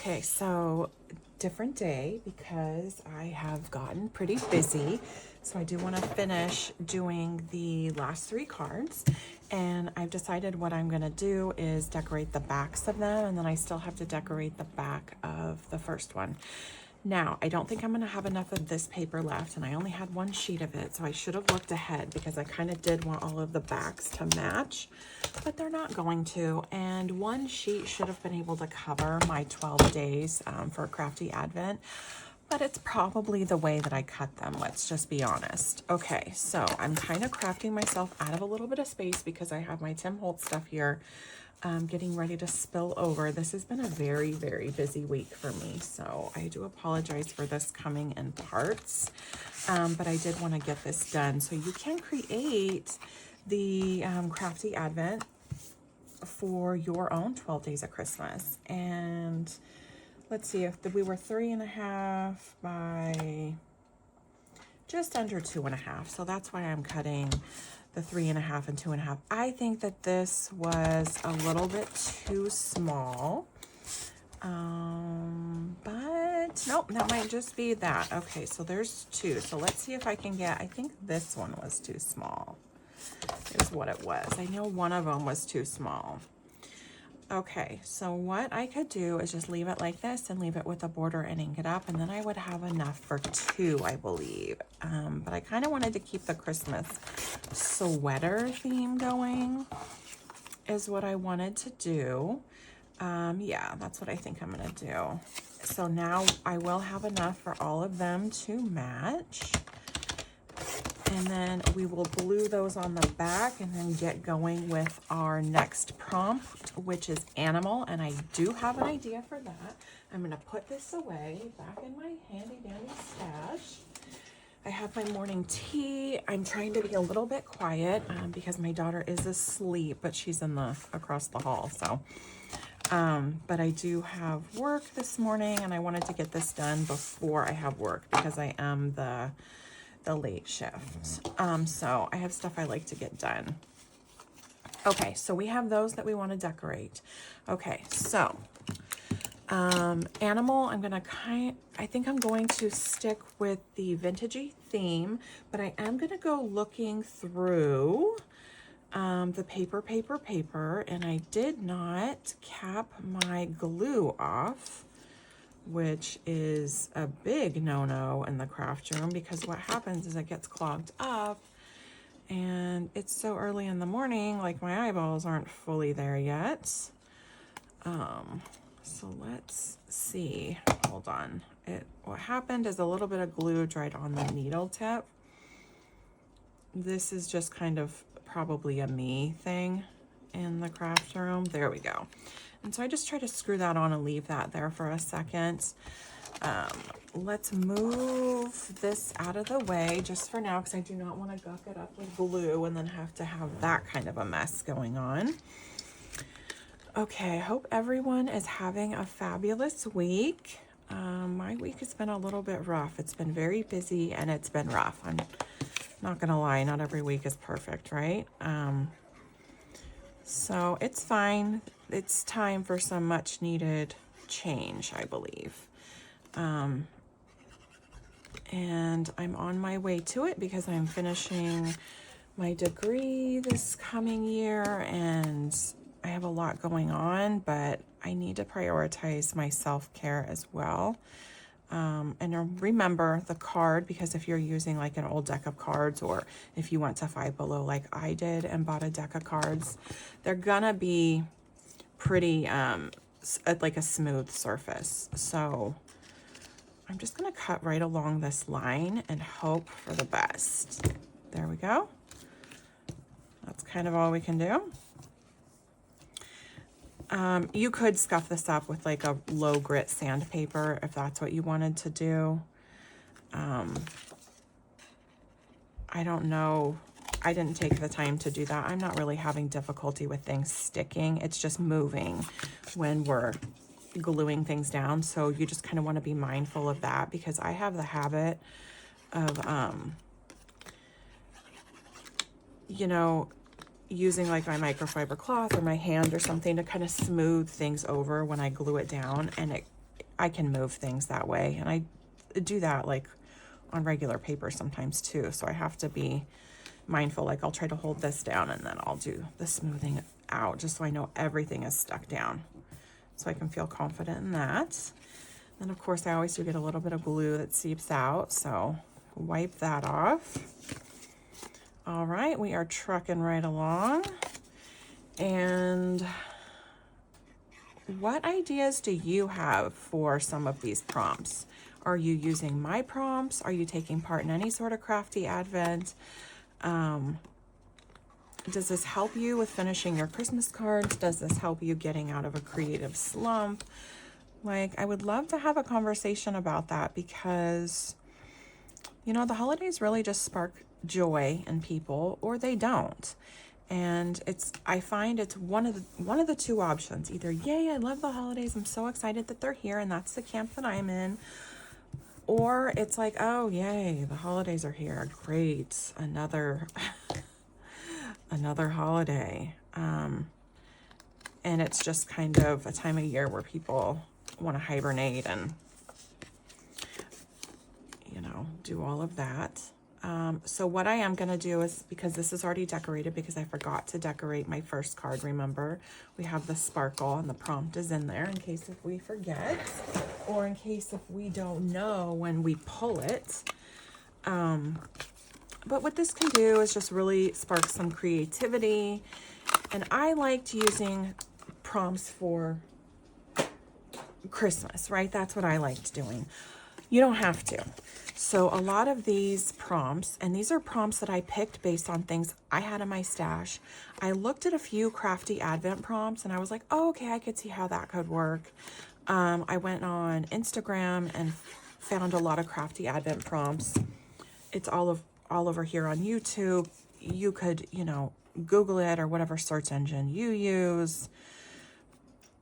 Okay, so different day because I have gotten pretty busy. So I do want to finish doing the last 3 cards, and I've decided what I'm going to do is decorate the backs of them, and then I still have to decorate the back of the first one. Now, I don't think I'm going to have enough of this paper left, and I only had 1 sheet of it, so I should have looked ahead because I kind of did want all of the backs to match, but they're not going to, and 1 sheet should have been able to cover my 12 days for Crafty Advent, but it's probably the way that I cut them, let's just be honest. Okay, so I'm kind of crafting myself out of a little bit of space because I have my Tim Holtz stuff here getting ready to spill over. This has been a very, very busy week for me, so I do apologize for this coming in parts, but I did want to get this done. So you can create the Crafty Advent for your own 12 days of Christmas. And let's see, if we were 3.5 by just under 2.5, so that's why I'm cutting the 3.5 and 2.5. I think that this was a little bit too small, but nope, that might just be that. Okay, so there's 2, so let's see if I can get, I think this one was too small is what it was. I know one of them was too small. Okay, so what I could do is just leave it like this and leave it with a border and ink it up, and then I would have enough for 2, I believe. But I kind of wanted to keep the Christmas sweater theme going is what I wanted to do. Yeah, that's what I think I'm gonna do. So now I will have enough for all of them to match. And then we will glue those on the back and then get going with our next prompt, which is animal. And I do have an idea for that. I'm going to put this away back in my handy dandy stash. I have my morning tea. I'm trying to be a little bit quiet because my daughter is asleep, but she's in the across the hall. So, but I do have work this morning, and I wanted to get this done before I have work because I am the late shift. So I have stuff I like to get done. Okay, so we have those that we want to decorate. Okay, so animal, I think I'm going to stick with the vintagey theme, but I am going to go looking through the paper, and I did not cap my glue off, which is a big no-no in the craft room because what happens is it gets clogged up and it's so early in the morning, like my eyeballs aren't fully there yet. So let's see, hold on. What happened is a little bit of glue dried on the needle tip. This is just kind of probably a me thing in the craft room. There we go. And so I just try to screw that on and leave that there for a second. Let's move this out of the way just for now because I do not want to gunk it up with glue and then have to have that kind of a mess going on. Okay, I hope everyone is having a fabulous week. My week has been a little bit rough. It's been very busy and it's been rough. I'm not gonna lie, not every week is perfect, right? So it's fine. It's time for some much needed change, I believe. And I'm on my way to it because I'm finishing my degree this coming year and I have a lot going on, but I need to prioritize my self-care as well. And remember the card, because if you're using like an old deck of cards, or if you went to Five Below like I did and bought a deck of cards, they're gonna be pretty like a smooth surface. So I'm just gonna cut right along this line and hope for the best. There we go. That's kind of all we can do. You could scuff this up with like a low grit sandpaper if that's what you wanted to do. I don't know. I didn't take the time to do that. I'm not really having difficulty with things sticking. It's just moving when we're gluing things down. So you just kind of want to be mindful of that because I have the habit of, you know, using like my microfiber cloth or my hand or something to kind of smooth things over when I glue it down, and I can move things that way. And I do that like on regular paper sometimes too. So I have to be mindful. Like I'll try to hold this down and then I'll do the smoothing out just so I know everything is stuck down. So I can feel confident in that. And of course I always do get a little bit of glue that seeps out. So wipe that off. All right, we are trucking right along. And what ideas do you have for some of these prompts? Are you using my prompts? Are you taking part in any sort of crafty advent? Does this help you with finishing your Christmas cards? Does this help you getting out of a creative slump? Like, I would love to have a conversation about that because, you know, the holidays really just spark joy in people, or they don't. And I find it's one of the two options. Either, yay, I love the holidays, I'm so excited that they're here, and that's the camp that I'm in. Or it's like, oh, yay, the holidays are here. Great, another holiday. And it's just kind of a time of year where people want to hibernate and, you know, do all of that. So what I am going to do is, because this is already decorated, because I forgot to decorate my first card, remember, we have the sparkle and the prompt is in there in case if we forget, or in case if we don't know when we pull it. But what this can do is just really spark some creativity. And I liked using prompts for Christmas, right? That's what I liked doing. You don't have to. So a lot of these prompts, and these are prompts that I picked based on things I had in my stash. I looked at a few crafty advent prompts and I was like, oh, okay, I could see how that could work. I went on Instagram and found a lot of crafty advent prompts. It's all over here on YouTube. You could, you know, Google it or whatever search engine you use.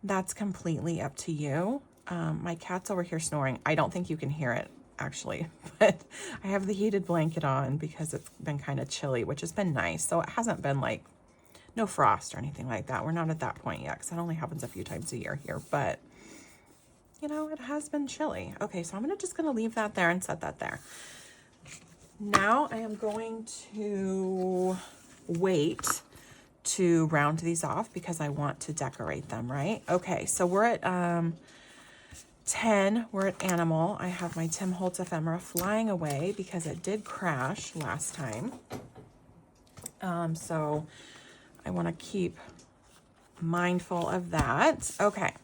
That's completely up to you. My cat's over here snoring. I don't think you can hear it, actually, but I have the heated blanket on because it's been kind of chilly, which has been nice. So it hasn't been like no frost or anything like that. We're not at that point yet because that only happens a few times a year here, but you know, it has been chilly. Okay, so I'm just gonna leave that there and set that there. Now I am going to wait to round these off because I want to decorate them, right? Okay, so we're at 10, we're at animal. I have my Tim Holtz ephemera flying away because it did crash last time. So I want to keep mindful of that. Okay,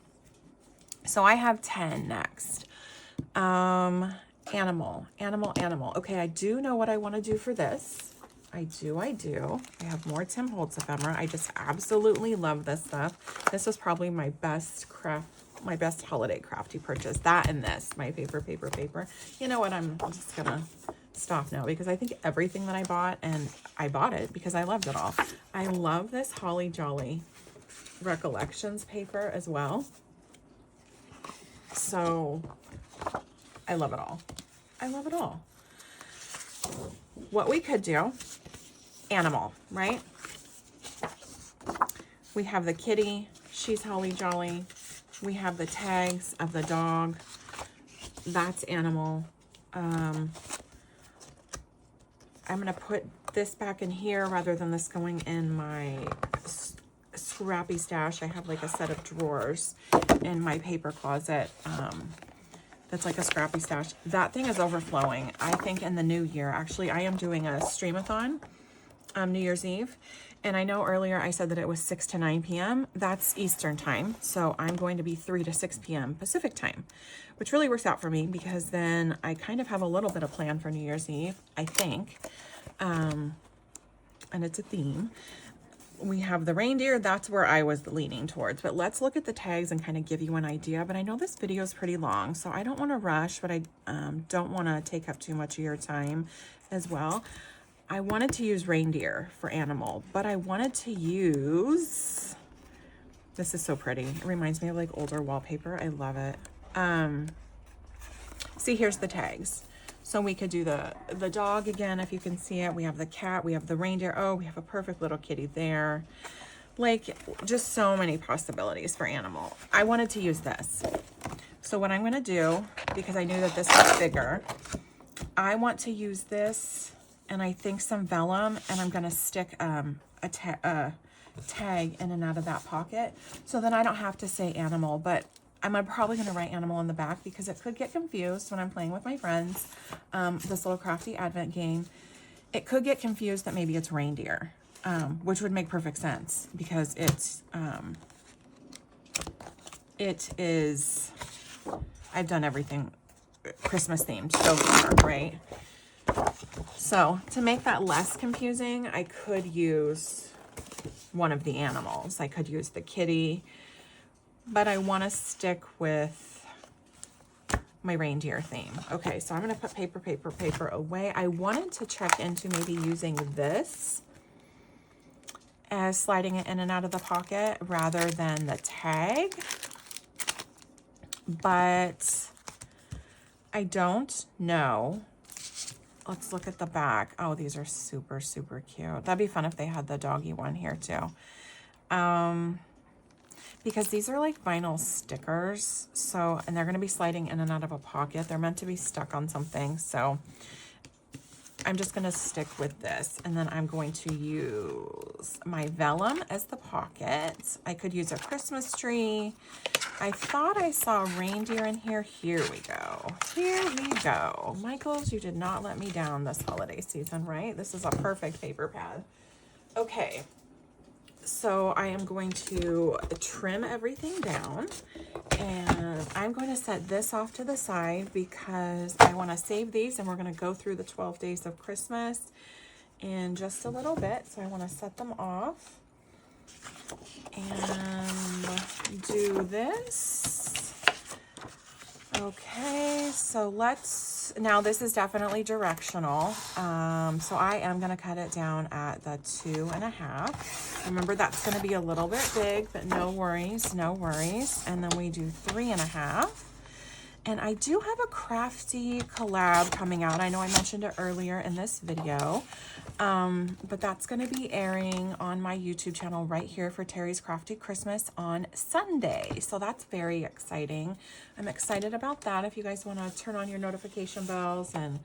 so I have 10 next. Animal. Okay, I do know what I want to do for this. I do. I have more Tim Holtz ephemera. I just absolutely love this stuff. This was probably my best holiday crafty purchase. That and this, my favorite paper. You know what? I'm just gonna stop now because I think everything that I bought, and I bought it because I loved it all. I love this Holly Jolly Recollections paper as well. So I love it all. What we could do, animal, right? We have the kitty, she's Holly Jolly. We have the tags of the dog, that's animal. I'm gonna put this back in here rather than this going in my scrappy stash. I have like a set of drawers in my paper closet. That's like a scrappy stash. That thing is overflowing. I think in the new year, actually, I am doing a streamathon, New Year's Eve. And I know earlier I said that it was 6 to 9 p.m. That's Eastern time. So I'm going to be 3 to 6 p.m. Pacific time, which really works out for me because then I kind of have a little bit of plan for New Year's Eve, I think. And it's a theme. We have the reindeer. That's where I was leaning towards. But let's look at the tags and kind of give you an idea. But I know this video is pretty long, so I don't want to rush, but I don't want to take up too much of your time as well. I wanted to use reindeer for animal, but I wanted to use, this is so pretty. It reminds me of like older wallpaper. I love it. See, here's the tags. So we could do the dog again, if you can see it. We have the cat, we have the reindeer. Oh, we have a perfect little kitty there. Like, just so many possibilities for animal. I wanted to use this. So what I'm gonna do, because I knew that this was bigger, I want to use this and I think some vellum, and I'm gonna stick a tag in and out of that pocket, so then I don't have to say animal, but I'm probably gonna write animal in the back because it could get confused when I'm playing with my friends. This little Crafty Advent game, it could get confused that maybe it's reindeer, which would make perfect sense because it is, I've done everything Christmas themed so far, right? So to make that less confusing, I could use one of the animals. I could use the kitty, but I want to stick with my reindeer theme. Okay, so I'm going to put paper away. I wanted to check into maybe using this as sliding it in and out of the pocket rather than the tag, but I don't know. Let's look at the back. Oh, these are super, super cute. That'd be fun if they had the doggy one here too. Because these are like vinyl stickers. So, and they're gonna be sliding in and out of a pocket. They're meant to be stuck on something. So I'm just gonna stick with this. And then I'm going to use my vellum as the pocket. I could use a Christmas tree. I thought I saw reindeer in here. Here we go. Here we go. Michaels, you did not let me down this holiday season, right? This is a perfect paper pad. Okay, so I am going to trim everything down, and I'm going to set this off to the side because I want to save these, and we're going to go through the 12 days of Christmas in just a little bit. So I want to set them off and do this. Okay, so now this is definitely directional. So I am gonna cut it down at the 2.5. Remember, that's gonna be a little bit big, but no worries, no worries. And then we do 3.5. And I do have a Crafty collab coming out. I know I mentioned it earlier in this video, but that's going to be airing on my YouTube channel right here for Terry's Crafty Christmas on Sunday. So that's very exciting. I'm excited about that. If you guys want to turn on your notification bells and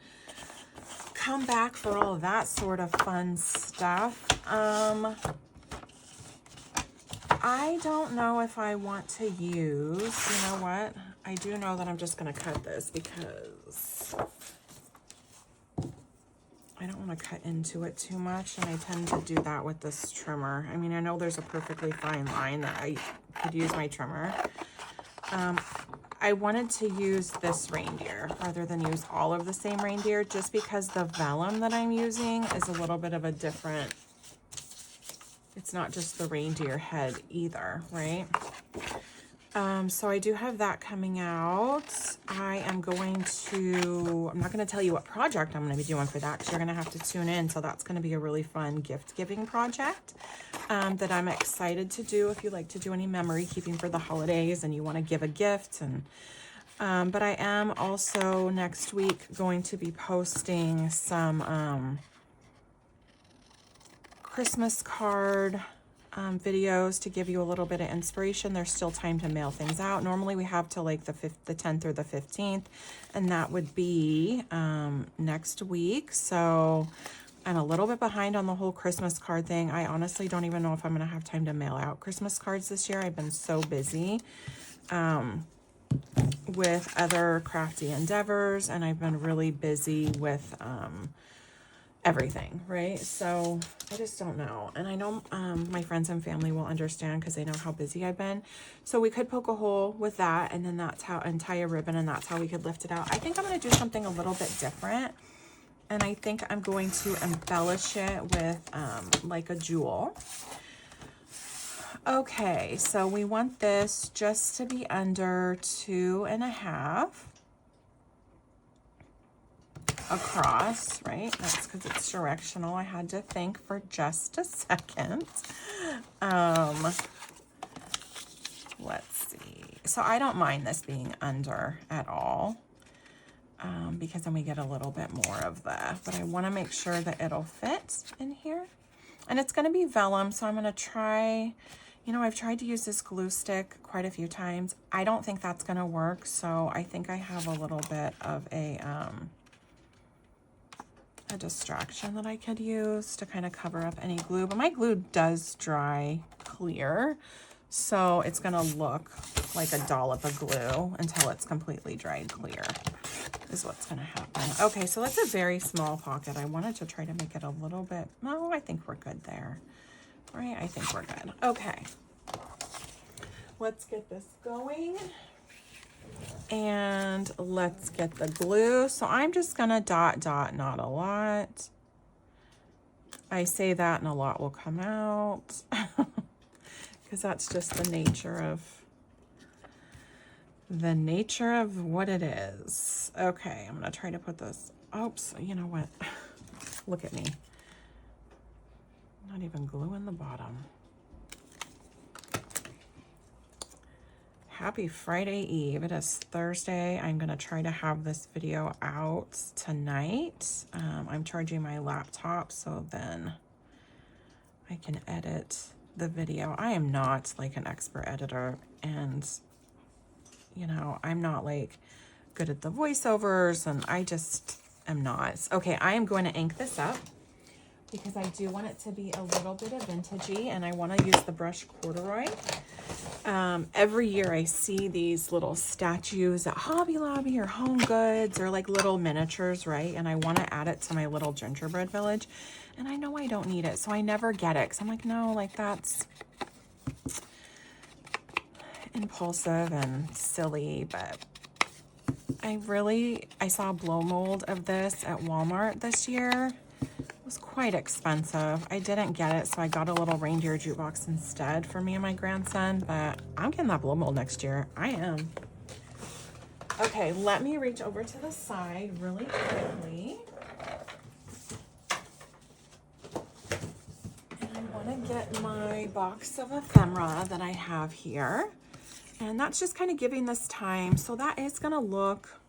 come back for all of that sort of fun stuff. I don't know if I want to use, you know what? I do know that I'm just going to cut this because I don't want to cut into it too much, and I tend to do that with this trimmer. I mean, I know there's a perfectly fine line that I could use my trimmer. I wanted to use this reindeer rather than use all of the same reindeer, just because the vellum that I'm using is a little bit of a different, it's not just the reindeer head either, right? So I do have that coming out. I am going to, I'm not going to tell you what project I'm going to be doing for that because you're going to have to tune in. So that's going to be a really fun gift giving project that I'm excited to do if you like to do any memory keeping for the holidays and you want to give a gift. And but I am also next week going to be posting some Christmas card videos to give you a little bit of inspiration. There's still time to mail things out. Normally we have till like the 10th or the 15th, and that would be next week. So I'm a little bit behind on the whole Christmas card thing. I honestly don't even know if I'm going to have time to mail out Christmas cards this year. I've been so busy with other crafty endeavors, and I've been really busy with everything, right? So I just don't know. And I know my friends and family will understand because they know how busy I've been. So we could poke a hole with that, and then that's how, and tie a ribbon, and that's how we could lift it out. I think I'm going to do something a little bit different. And I think I'm going to embellish it with like a jewel. Okay, so we want this just to be under 2.5 across, right? That's because it's directional. I had to think for just a second. Let's see. So I don't mind this being under at all, because then we get a little bit more of the, but I want to make sure that it'll fit in here. And it's going to be vellum, so I'm going to try, You know, I've tried to use this glue stick quite a few times. I don't think that's gonna work, so I think I have a little bit of a distraction that I could use to kind of cover up any glue, but my glue does dry clear, so it's gonna look like a dollop of glue until it's completely dried clear is what's gonna happen. Okay, so that's a very small pocket. I wanted to try to make it a little bit, no, I think we're good there, right? I think we're good. Okay, let's get this going. And let's get the glue. So I'm just gonna dot, not a lot. I say that and a lot will come out because that's just the nature of what it is. Okay, I'm gonna try to put this, oops, you know what? Look at me. Not even glue in the bottom. Happy Friday Eve. It is Thursday. I'm gonna try to have this video out tonight. I'm charging my laptop so then I can edit the video. I am not like an expert editor, and you know, I'm not like good at the voiceovers, and I just am not. Okay, I am going to ink this up because I do want it to be a little bit of vintagey, and I want to use the brush corduroy. Every year I see these little statues at Hobby Lobby or Home Goods, or like little miniatures, right? And I want to add it to my little gingerbread village, and I know I don't need it, so I never get it because I'm like, no, like that's impulsive and silly. But I saw a blow mold of this at Walmart this year. It was quite expensive. I didn't get it, so I got a little reindeer jukebox instead for me and my grandson, but I'm getting that blow mold next year. I am. Okay, let me reach over to the side really quickly. And I want to get my box of ephemera that I have here. And that's just kind of giving this time. So that is going to look,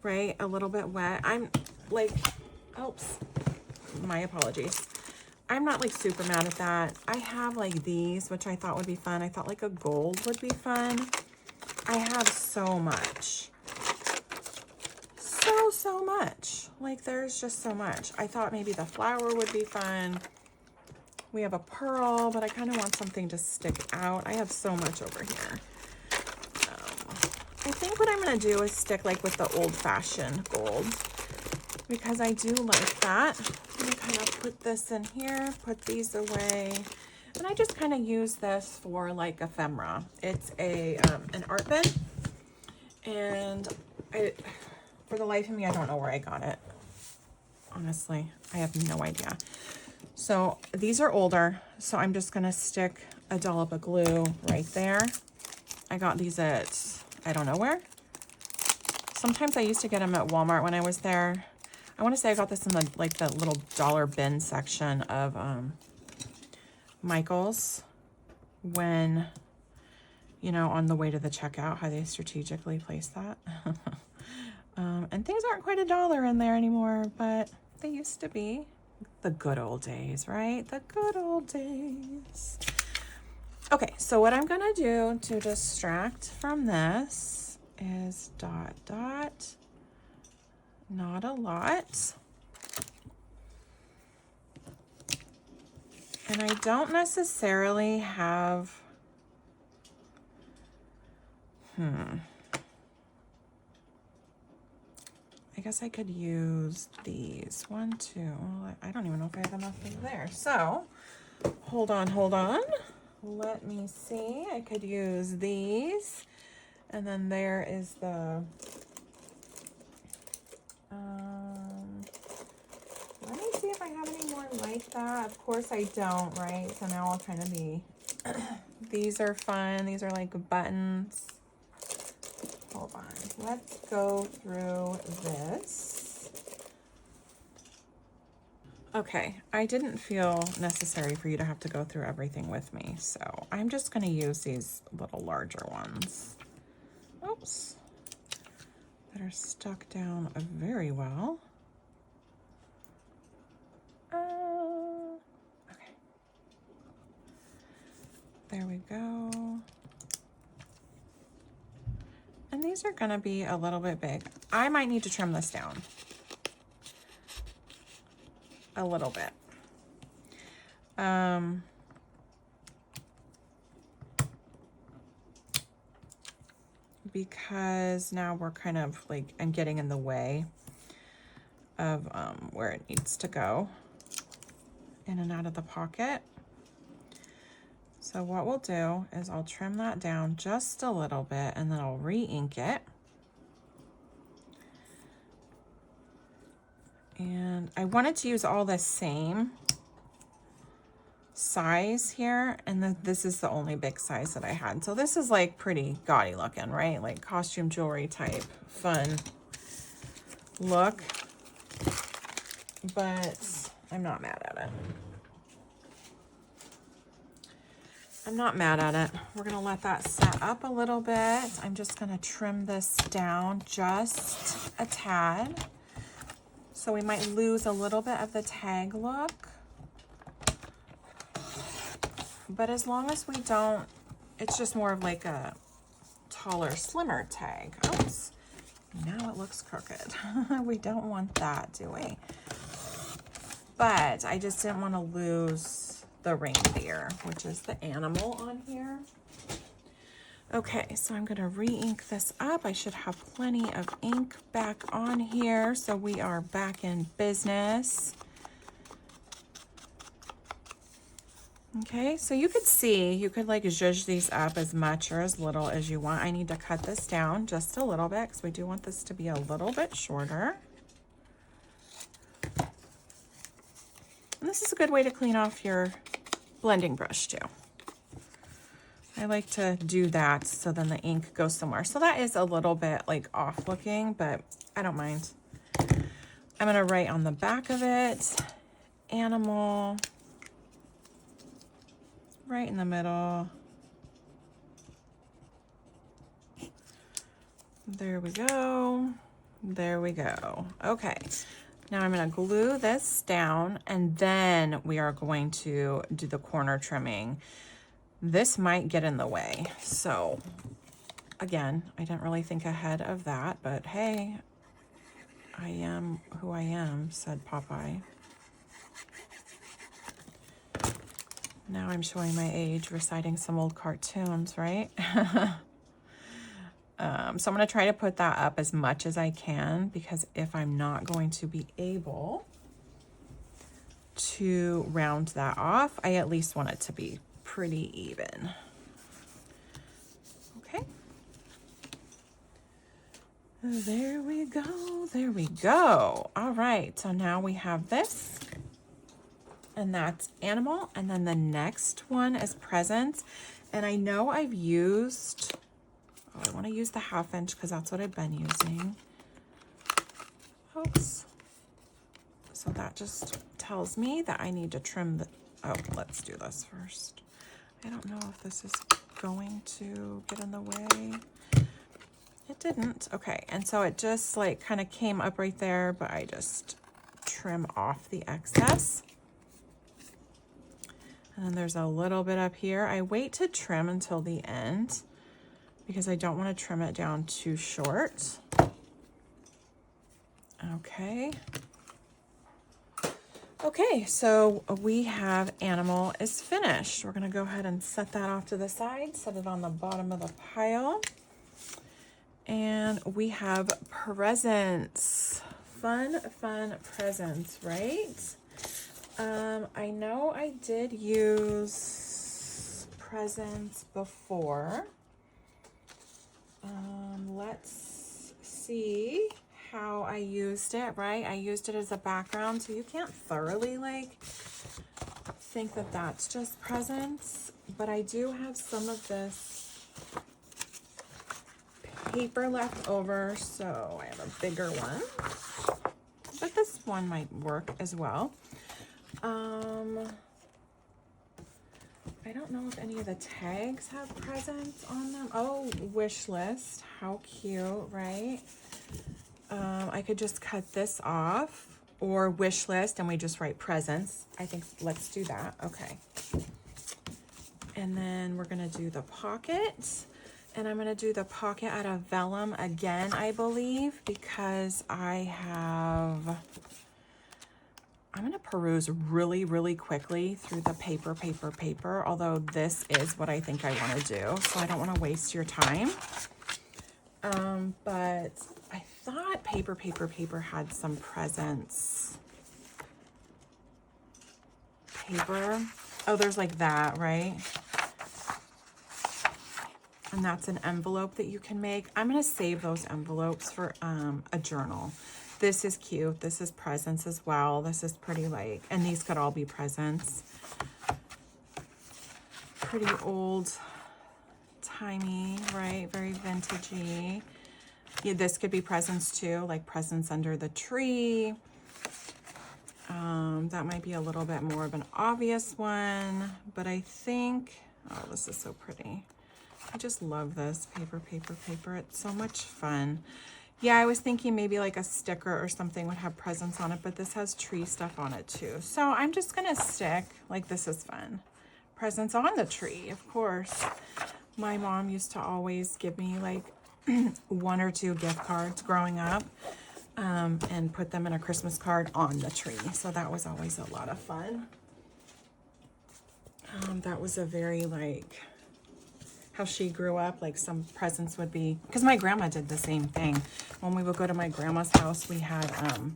right, a little bit wet. I'm like, oops, my apologies. I'm not like super mad at that. I have like these, which I thought would be fun. I thought like a gold would be fun. I have so much. So much. Like there's just so much. I thought maybe the flower would be fun. We have a pearl, but I kind of want something to stick out. I have so much over here. I think what I'm going to do is stick like with the old-fashioned gold, because I do like that. I'm going to kind of put this in here, put these away, and I just kind of use this for like ephemera. It's a an art bin, and for the life of me, I don't know where I got it. Honestly, I have no idea. So these are older, so I'm just gonna stick a dollop of glue right there. I got these at, I don't know where. Sometimes I used to get them at Walmart when I was there. I want to say I got this in the like the little dollar bin section of Michael's, when, you know, on the way to the checkout, how they strategically place that. And things aren't quite $1 in there anymore, but they used to be. The good old days, right? The good old days. Okay, so what I'm gonna do to distract from this is dot, not a lot. And I don't necessarily have, I guess I could use these. 1, 2, I don't even know if I have enough in there. So, hold on. Let me see. I could use these. And then there is the, let me see if I have any more like that. Of course I don't, right? So now I'll kind of be, these are fun. These are like buttons. Hold on, let's go through this. Okay, I didn't feel necessary for you to have to go through everything with me, so I'm just gonna use these little larger ones. Oops, that are stuck down very well. Okay. There we go. And these are gonna be a little bit big. I might need to trim this down a little bit. Because now we're kind of like, I'm getting in the way of where it needs to go, in and out of the pocket. So what we'll do is I'll trim that down just a little bit and then I'll re-ink it. And I wanted to use all the same size here, and then this is the only big size that I had. So this is like pretty gaudy looking, right? Like costume jewelry type fun look, but I'm not mad at it. I'm not mad at it. We're gonna let that set up a little bit. I'm just gonna trim this down just a tad. So we might lose a little bit of the tag look. But as long as we don't, it's just more of like a taller, slimmer tag. Oops, now it looks crooked. We don't want that, do we? But I just didn't want to lose the reindeer, which is the animal on here. Okay, so I'm gonna re-ink this up. I should have plenty of ink back on here, so we are back in business. Okay, so you could see, you could like zhuzh these up as much or as little as you want. I need to cut this down just a little bit because we do want this to be a little bit shorter. And this is a good way to clean off your blending brush too. I like to do that so then the ink goes somewhere. So that is a little bit like off looking, but I don't mind. I'm gonna write on the back of it, animal, right in the middle. There we go. There we go. Okay. Now I'm going to glue this down and then we are going to do the corner trimming. This might get in the way. So again, I didn't really think ahead of that, but hey, I am who I am, said Popeye. Now I'm showing my age, reciting some old cartoons, right? So I'm going to try to put that up as much as I can, because if I'm not going to be able to round that off, I at least want it to be pretty even. Okay. There we go. There we go. All right. So now we have this. And that's animal. And then the next one is presents. And I know I've used, I want to use the 1/2 inch because that's what I've been using. Oops. So that just tells me that I need to trim the, oh, let's do this first. I don't know if this is going to get in the way. It didn't. Okay. And so it just like kind of came up right there, but I just trim off the excess. And then there's a little bit up here. I wait to trim until the end because I don't want to trim it down too short. Okay. Okay, so we have animal is finished. We're going to go ahead and set that off to the side, set it on the bottom of the pile. And we have presents. Fun presents, right? I know I did use presents before. Let's see how I used it, right? I used it as a background, so you can't thoroughly like think that that's just presents, but I do have some of this paper left over, so I have a bigger one, but this one might work as well. I don't know if any of the tags have presents on them. Oh, wish list. How cute, right? I could just cut this off, or wish list and we just write presents. I think let's do that. Okay. And then we're gonna do the pocket. And I'm gonna do the pocket out of vellum again, I believe, because I'm gonna peruse really, really quickly through the paper, although this is what I think I wanna do, so I don't wanna waste your time. But I thought paper had some presents. Paper, oh, there's like that, right? And that's an envelope that you can make. I'm gonna save those envelopes for a journal. This is cute. This is presents as well. This is pretty like, and these could all be presents. Pretty old timey, right? Very vintagey. Yeah, this could be presents too, like presents under the tree. That might be a little bit more of an obvious one, but I think, oh, this is so pretty. I just love this paper. It's so much fun. Yeah, I was thinking maybe like a sticker or something would have presents on it, but this has tree stuff on it too. So I'm just gonna stick, like, this is fun. Presents on the tree, of course. My mom used to always give me like 1 or 2 gift cards growing up, and put them in a Christmas card on the tree. So that was always a lot of fun. That was a very like, how she grew up, like some presents would be, because my grandma did the same thing. When we would go to my grandma's house, we had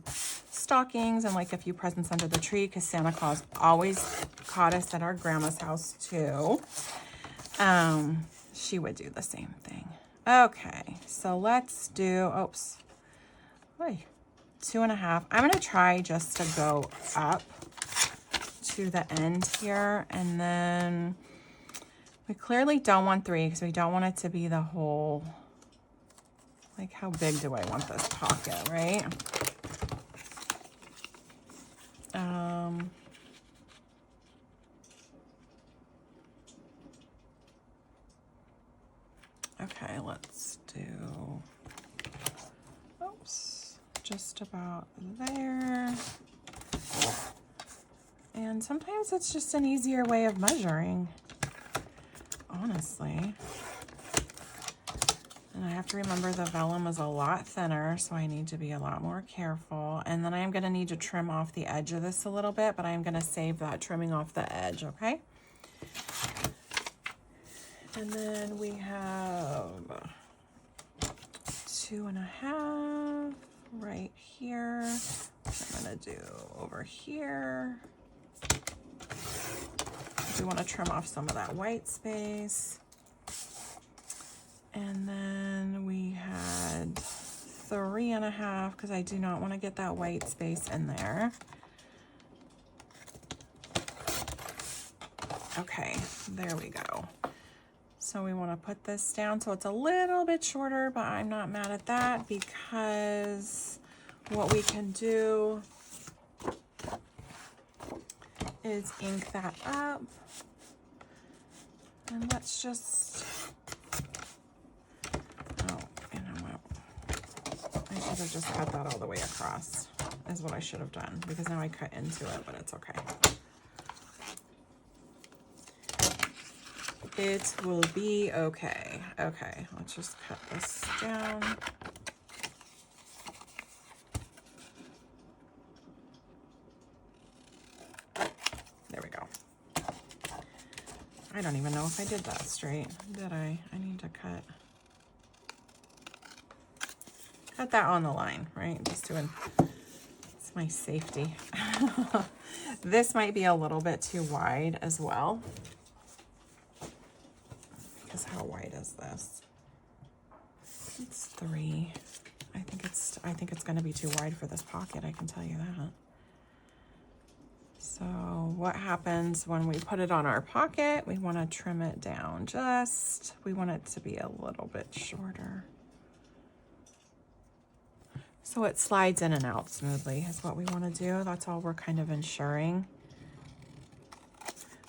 stockings and like a few presents under the tree, because Santa Claus always caught us at our grandma's house too. She would do the same thing. Okay, so let's do, oops, wait, 2.5. I'm gonna try just to go up to the end here, and then we clearly don't want 3 because we don't want it to be the whole, like, how big do I want this pocket, right? Okay, let's do, oops, just about there. And sometimes it's just an easier way of measuring, honestly. And I have to remember the vellum is a lot thinner, so I need to be a lot more careful. And then I'm gonna need to trim off the edge of this a little bit, but I'm gonna save that trimming off the edge, okay? And then we have 2.5 right here. I'm gonna do over here. We want to trim off some of that white space. And then we had 3.5 because I do not want to get that white space in there. Okay, there we go. So we want to put this down so it's a little bit shorter, but I'm not mad at that because what we can do is ink that up. And let's just, oh, you know what? I should have just cut that all the way across, is what I should have done, because now I cut into it, but it's okay. It will be okay. Okay, let's just cut this down. There we go. I don't even know if I did that straight. Did I? I need to cut that on the line, right? Just doing, it's my safety. This might be a little bit too wide as well. Because how wide is this? It's 3. I think it's going to be too wide for this pocket, I can tell you that. So what happens when we put it on our pocket? We want to trim it down we want it to be a little bit shorter. So it slides in and out smoothly is what we want to do. That's all we're kind of ensuring.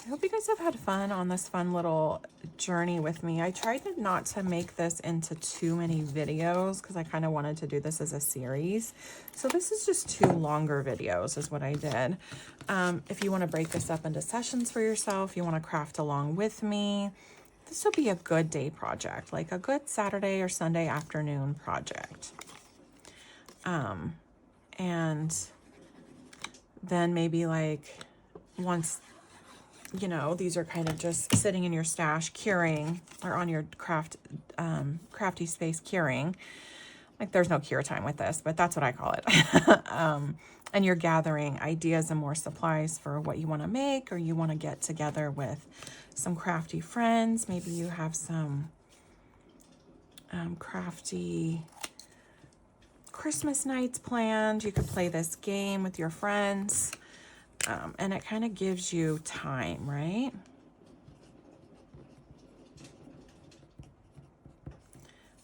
I hope you guys have had fun on this fun little journey with me. I tried not to make this into too many videos because I kind of wanted to do this as a series. So this is just 2 longer videos is what I did. If you want to break this up into sessions for yourself, you want to craft along with me, this will be a good day project, like a good Saturday or Sunday afternoon project. And then maybe like once, you know, these are kind of just sitting in your stash curing, or on your crafty space curing. Like there's no cure time with this, but that's what I call it. And you're gathering ideas and more supplies for what you want to make, or you want to get together with some crafty friends. Maybe you have some crafty Christmas nights planned. You could play this game with your friends. And it kind of gives you time, right?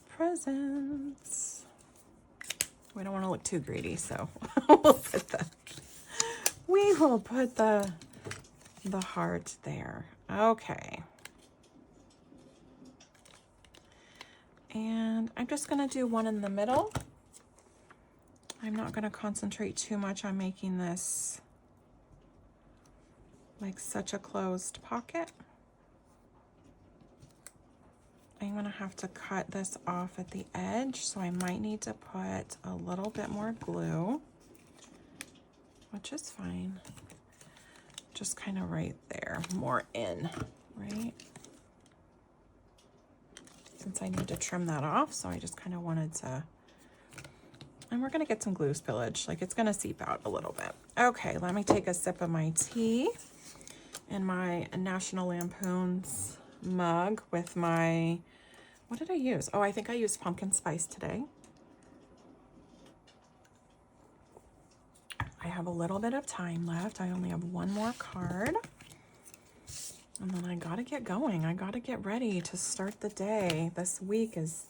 Presents. We don't want to look too greedy, so we will put the heart there. Okay. And I'm just going to do one in the middle. I'm not going to concentrate too much on making this like such a closed pocket. I'm going to have to cut this off at the edge, so I might need to put a little bit more glue, which is fine. Just kind of right there, more in, right? Since I need to trim that off, so I just kind of wanted to, and we're going to get some glue spillage, like it's going to seep out a little bit. Okay, let me take a sip of my tea in my National Lampoon's mug with my, what did I use? Oh, I think I used pumpkin spice today. I have a little bit of time left. I only have one more card. And then I gotta get going. I gotta get ready to start the day. This week is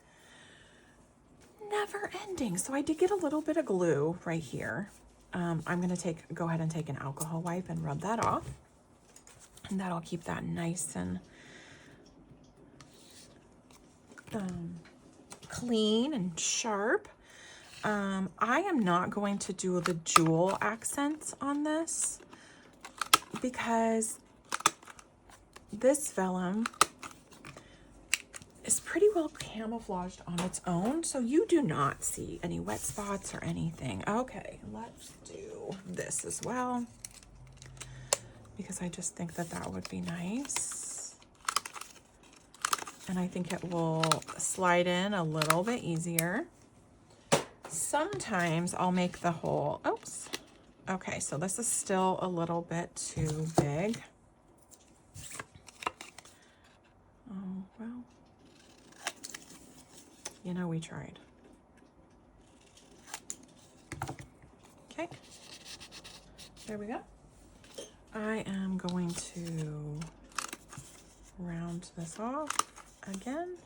never ending. So I did get a little bit of glue right here. I'm gonna go ahead and take an alcohol wipe and rub that off. And that'll keep that nice and clean and sharp. I am not going to do the jewel accents on this because this vellum is pretty well camouflaged on its own, so you do not see any wet spots or anything. Okay, let's do this as well, because I just think that that would be nice. And I think it will slide in a little bit easier. Sometimes I'll make the whole, oops. Okay, so this is still a little bit too big. Oh, well, you know, we tried. Okay, there we go. I am going to round this off again.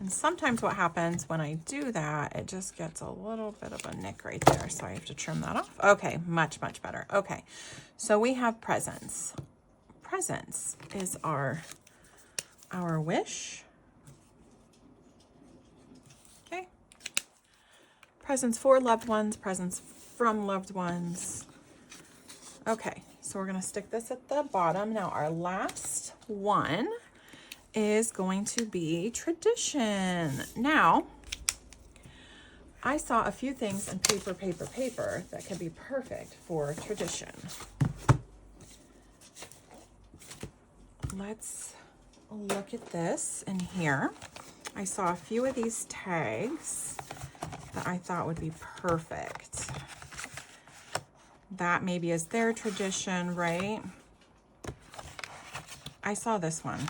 And sometimes what happens when I do that, it just gets a little bit of a nick right there. So I have to trim that off. Okay, much, much better. Okay, so we have presents. Presents is our wish. Okay. Presents for loved ones, presents from loved ones. Okay, so we're gonna stick this at the bottom. Now our last one is going to be tradition. Now, I saw a few things in paper that could be perfect for tradition. Let's look at this in here. I saw a few of these tags that I thought would be perfect. That maybe is their tradition, right? I saw this one.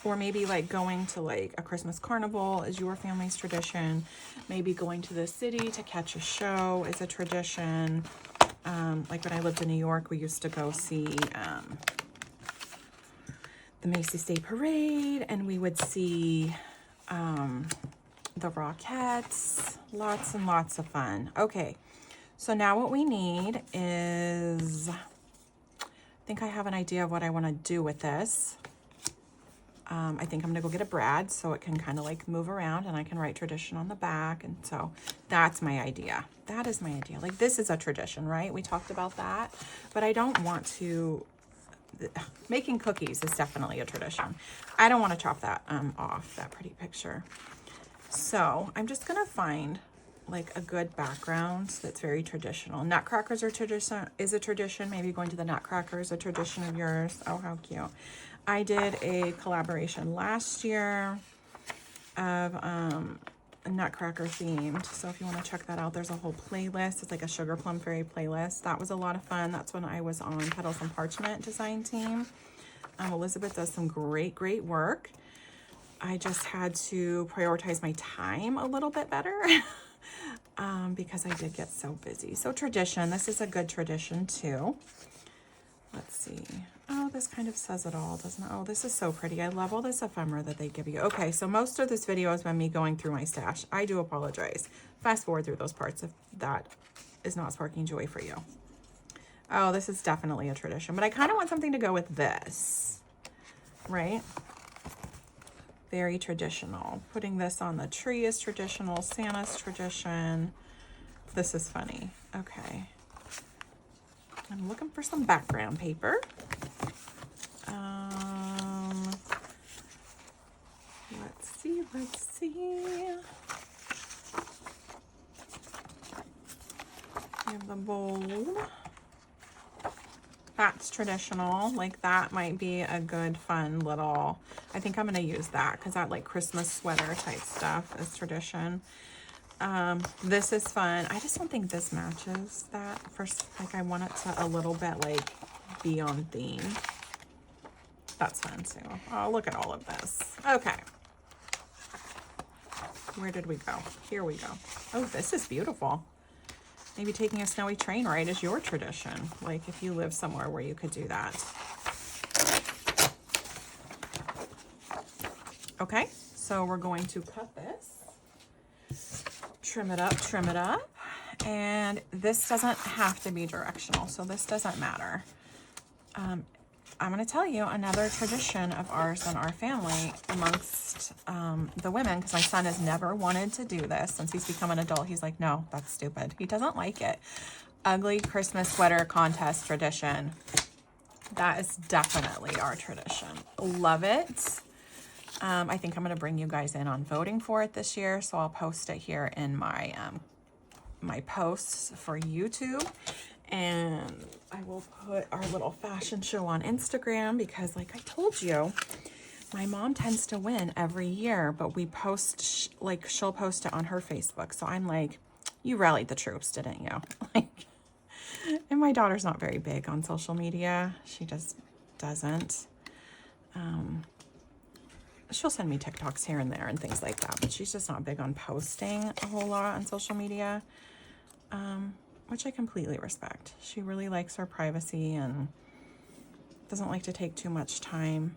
Or maybe like going to like a Christmas carnival is your family's tradition. Maybe going to the city to catch a show is a tradition. Like when I lived in New York, we used to go see the Macy's Day Parade, and we would see the Rockettes. Lots and lots of fun. Okay, so now what we need is think I have an idea of what I want to do with this. I think I'm gonna go get a brad so it can kind of like move around and I can write tradition on the back. And so that's my idea. That is my idea. Like, this is a tradition, right? We talked about that, but I don't want to, making cookies is definitely a tradition. I don't want to chop that off, that pretty picture. So I'm just gonna find like a good background that's very traditional. Nutcrackers are is a tradition. Maybe going to the Nutcracker is a tradition of yours. Oh, how cute. I did a collaboration last year of Nutcracker themed. So if you want to check that out, there's a whole playlist. It's like a Sugar Plum Fairy playlist. That was a lot of fun. That's when I was on Petals and Parchment design team. Elizabeth does some great work. I just had to prioritize my time a little bit better because I did get so busy. So tradition, this is a good tradition too. Let's see. Oh, this kind of says it all, doesn't it? Oh, this is so pretty. I love all this ephemera that they give you. Okay, so most of this video has been me going through my stash. I do apologize. Fast forward through those parts if that is not sparking joy for you. Oh, this is definitely a tradition, but I kind of want something to go with this, right? Very traditional. Putting this on the tree is traditional. Santa's tradition. This is funny. Okay. I'm looking for some background paper. Let's see. We have the bold. That's traditional. Like, that might be a good, fun little, I think I'm going to use that because that like Christmas sweater type stuff is tradition. This is fun. I just don't think this matches that. First, like, I want it to a little bit like be on theme. That's fun too. Oh, look at all of this. Okay. Where did we go? Here we go. Oh, this is beautiful. Maybe taking a snowy train ride is your tradition. Like, if you live somewhere where you could do that. Okay, so we're going to cut this. Trim it up. And this doesn't have to be directional, so this doesn't matter. I'm going to tell you another tradition of ours and our family amongst the women, because my son has never wanted to do this since he's become an adult. He's like, no, that's stupid. He doesn't like it. Ugly Christmas sweater contest tradition. That is definitely our tradition. Love it. I think I'm going to bring you guys in on voting for it this year, so I'll post it here in my my posts for YouTube. And I will put our little fashion show on Instagram because, like I told you, my mom tends to win every year, but we post, like, she'll post it on her Facebook. So I'm like, you rallied the troops, didn't you? Like, and my daughter's not very big on social media. She just doesn't. She'll send me TikToks here and there and things like that, but she's just not big on posting a whole lot on social media. Which I completely respect. She really likes her privacy and doesn't like to take too much time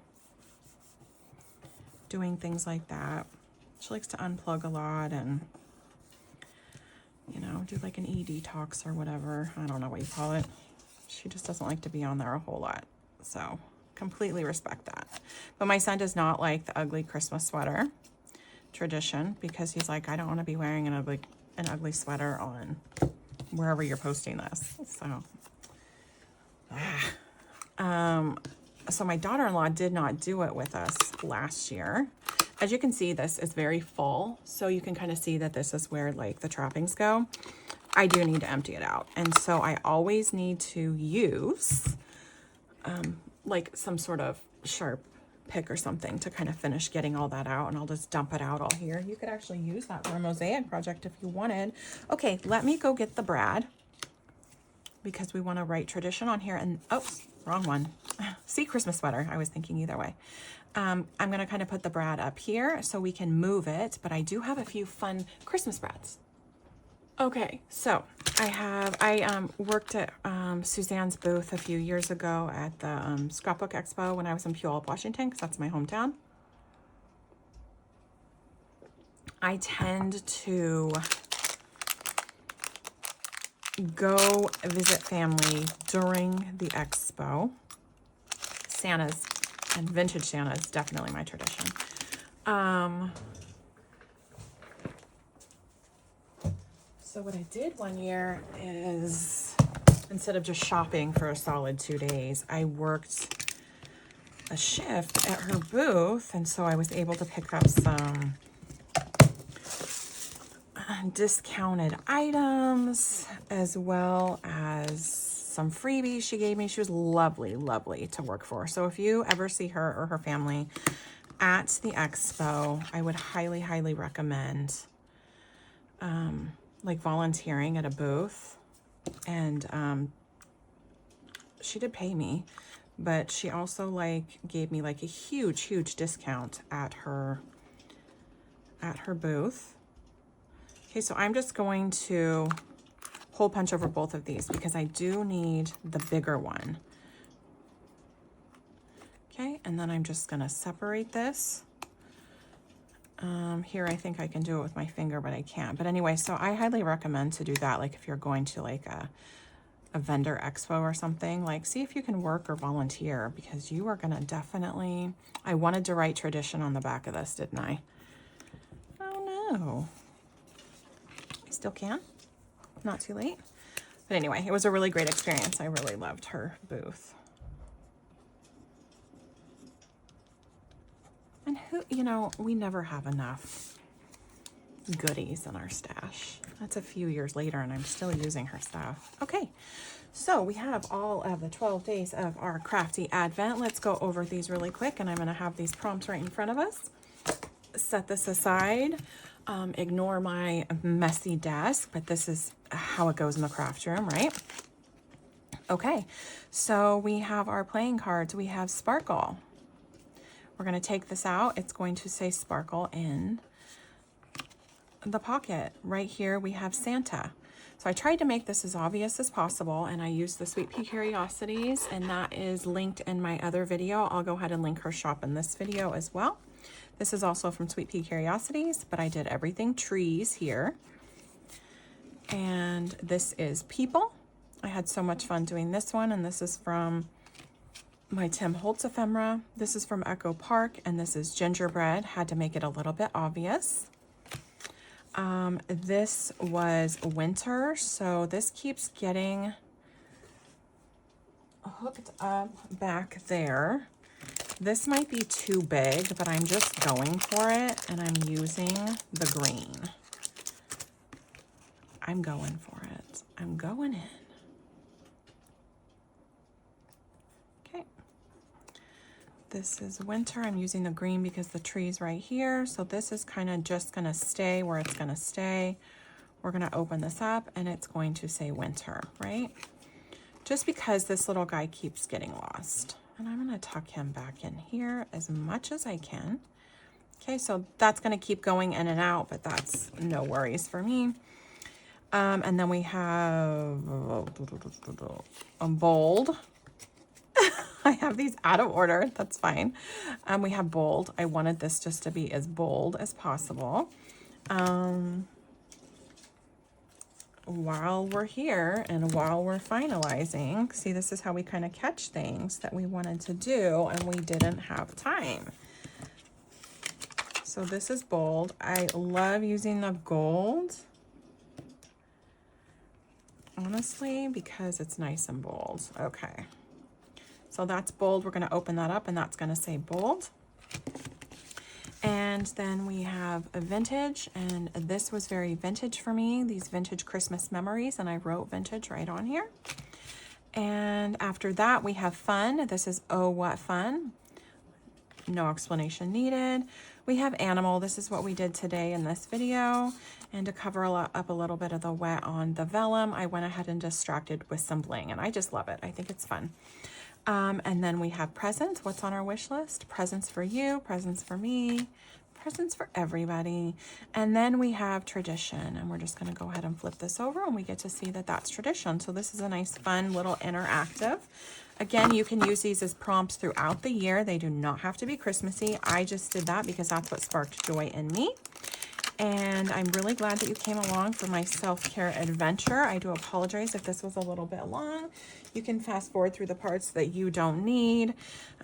doing things like that. She likes to unplug a lot and, you know, do like an e-detox or whatever. I don't know what you call it. She just doesn't like to be on there a whole lot. So completely respect that. But my son does not like the ugly Christmas sweater tradition because he's like, I don't want to be wearing an ugly sweater on wherever you're posting this. So my daughter-in-law did not do it with us last year. As you can see, this is very full, so you can kind of see that this is where like the trappings go. I do need to empty it out, and so I always need to use like some sort of sharp pick or something to kind of finish getting all that out, and I'll just dump it out all here. You could actually use that for a mosaic project if you wanted. Okay, let me go get the brad because we want to write tradition on here. And oh, wrong one. See, Christmas sweater. I was thinking either way. I'm going to kind of put the brad up here so we can move it, but I do have a few fun Christmas brads. Okay, so I worked at Suzanne's booth a few years ago at the Scrapbook Expo when I was in Puyallup, Washington, because that's my hometown. I tend to go visit family during the expo. Santa's, and vintage Santa is definitely my tradition. So what I did one year is, instead of just shopping for a solid 2 days, I worked a shift at her booth, and so I was able to pick up some discounted items as well as some freebies she gave me. She was lovely, lovely to work for. So if you ever see her or her family at the expo, I would highly, highly recommend like volunteering at a booth. And she did pay me, but she also like gave me like a huge, huge discount at her booth. Okay, so I'm just going to hole punch over both of these because I do need the bigger one. Okay, and then I'm just gonna separate this. Here I think I can do it with my finger, but I can't. But anyway, so I highly recommend to do that. Like if you're going to like a vendor expo or something, like see if you can work or volunteer, because you are gonna definitely, I wanted to write tradition on the back of this, didn't I? Oh no. I still can. Not too late. But anyway, it was a really great experience. I really loved her booth. And who, you know, we never have enough goodies in our stash. That's a few years later and I'm still using her stuff. Okay, so we have all of the 12 days of our Crafty Advent. Let's go over these really quick, and I'm gonna have these prompts right in front of us. Set this aside. Ignore my messy desk, but this is how it goes in the craft room, right? Okay, so we have our playing cards. We have Sparkle. We're going to take this out. It's going to say Sparkle in the pocket. Right here we have Santa. So I tried to make this as obvious as possible, and I used the Sweet Pea Curiosities, and that is linked in my other video. I'll go ahead and link her shop in this video as well. This is also from Sweet Pea Curiosities, but I did everything trees here. And this is People. I had so much fun doing this one, and this is from my Tim Holtz ephemera. This is from Echo Park, and this is Gingerbread. Had to make it a little bit obvious. This was Winter, so this keeps getting hooked up back there. This might be too big, but I'm just going for it, and I'm using the green. I'm going for it. I'm going in. Okay. This is Winter. I'm using the green because the tree's right here. So this is kind of just going to stay where it's going to stay. We're going to open this up, and it's going to say Winter, right? Just because this little guy keeps getting lost. And I'm going to tuck him back in here as much as I can. Okay, so that's going to keep going in and out, but that's no worries for me. And then we have Bold. I have these out of order. That's fine. We have Bold. I wanted this just to be as bold as possible. While we're here and while we're finalizing, see, this is how we kind of catch things that we wanted to do and we didn't have time. So this is Bold. I love using the gold, honestly, because it's nice and bold. Okay, so that's Bold. We're going to open that up, and that's going to say Bold. And then we have a Vintage, and this was very vintage for me, these vintage Christmas memories, and I wrote vintage right on here. And after that we have Fun. This is Oh What Fun. No explanation needed. We have Animal. This is what we did today in this video. And to cover up a little bit of the wet on the vellum, I went ahead and distracted with some bling, and I just love it. I think it's fun. And then we have Presents. What's on our wish list? Presents for you, presents for me, presents for everybody. And then we have Tradition, and we're just going to go ahead and flip this over, and we get to see that that's Tradition. So this is a nice, fun little interactive. Again, you can use these as prompts throughout the year. They do not have to be Christmassy. I just did that because that's what sparked joy in me. And I'm really glad that you came along for my self-care adventure. I do apologize if this was a little bit long. You can fast forward through the parts that you don't need.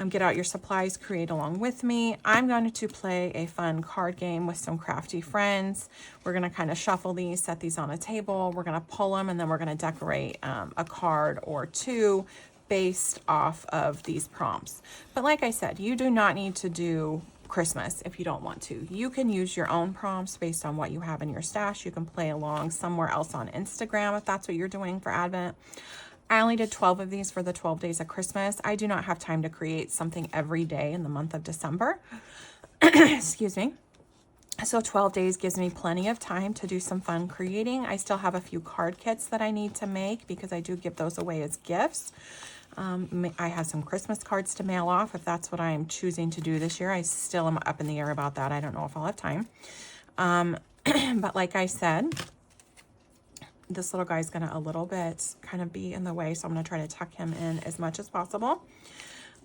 Get out your supplies, create along with me. I'm going to play a fun card game with some crafty friends. We're going to kind of shuffle these, set these on a table. We're going to pull them, and then we're going to decorate a card or two based off of these prompts. But like I said, you do not need to do Christmas if you don't want to. You can use your own prompts based on what you have in your stash. You can play along somewhere else on Instagram if that's what you're doing for Advent. I only did 12 of these for the 12 days of Christmas. I do not have time to create something every day in the month of December. Excuse me. So 12 days gives me plenty of time to do some fun creating. I still have a few card kits that I need to make because I do give those away as gifts. I have some Christmas cards to mail off if that's what I'm choosing to do this year. I still am up in the air about that. I don't know if I'll have time. But like I said, this little guy's going to a little bit kind of be in the way, so I'm going to try to tuck him in as much as possible.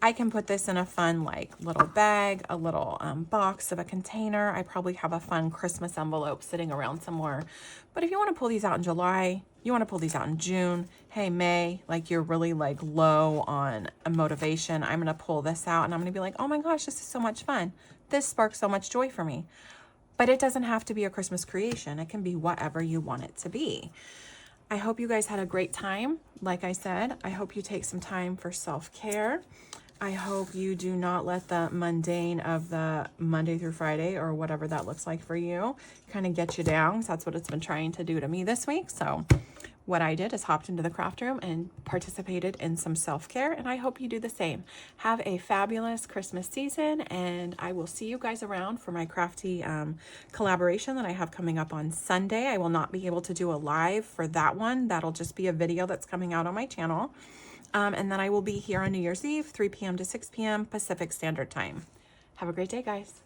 I can put this in a fun like little bag, a little box of a container. I probably have a fun Christmas envelope sitting around somewhere. But if you want to pull these out in July, you want to pull these out in June, hey, May, like you're really like low on a motivation, I'm going to pull this out and I'm going to be like, oh my gosh, this is so much fun. This sparks so much joy for me. But it doesn't have to be a Christmas creation. It can be whatever you want it to be. I hope you guys had a great time. Like I said, I hope you take some time for self-care. I hope you do not let the mundane of the Monday through Friday or whatever that looks like for you kind of get you down, because that's what it's been trying to do to me this week. So what I did is hopped into the craft room and participated in some self-care, and I hope you do the same. Have a fabulous Christmas season, and I will see you guys around for my Crafty collaboration that I have coming up on Sunday. I will not be able to do a live for that one. That'll just be a video that's coming out on my channel. And then I will be here on New Year's Eve, 3 p.m. to 6 p.m. Pacific Standard Time. Have a great day, guys.